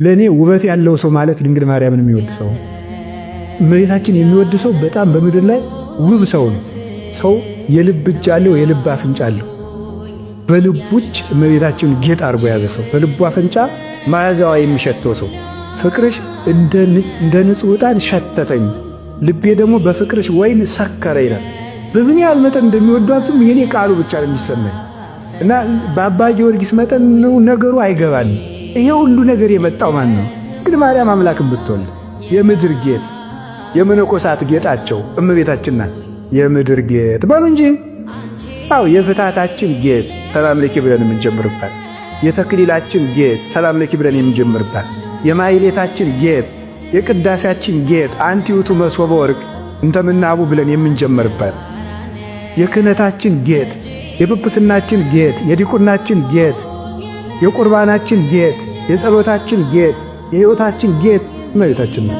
ለኔ ውበት ያለው ሰው ማለት ድንግል ማርያምን የሚወድ ሰው፣ እመቤታችን የሚወድ ሰው በጣም በምድር ላይ ውብ ሰው ነው። ሰው የልብ እጅ አለው፣ የልብ አፍንጫ አለው። በልቡ እጅ እመቤታችን ጌጥ አድርጎ የያዘ ሰው፣ በልቡ አፍንጫ መዓዛዋ የሚሸተው ሰው፣ ፍቅርሽ እንደ ንጹሕ ዕጣን ሸተተኝ፣ ልቤ ደግሞ በፍቅርሽ ወይን ሰከረ ይላል። በምን ያህል መጠን እንደሚወዷትም የኔ ቃሉ ብቻ ነው የሚሰማኝ እና በአባ ጊዮርጊስ መጠን ነው ነገሩ አይገባንም። ይሄ ሁሉ ነገር የመጣው ማን ነው? እንግዲህ ማርያም አምላክን ብትወልድ የምድር ጌጥ የመነኮሳት ጌጣቸው እመቤታችን ናት። የምድር ጌጥ በሉ እንጂ አው የፍታታችን ጌጥ ሰላም ለኪ ብለን የምንጀምርባት፣ የተክሊላችን ጌጥ ሰላም ለኪ ብለን የምንጀምርባት፣ የማይሌታችን ጌጥ የቅዳሴያችን ጌጥ አንቲ ውእቱ መሶበ ወርቅ እንተምናቡ ብለን የምንጀምርባት፣ የክህነታችን ጌጥ የጵጵስናችን ጌጥ የዲቁናችን ጌጥ የቁርባናችን ጌጥ የጸሎታችን ጌጥ የሕይወታችን ጌጥ እመቤታችን ነው።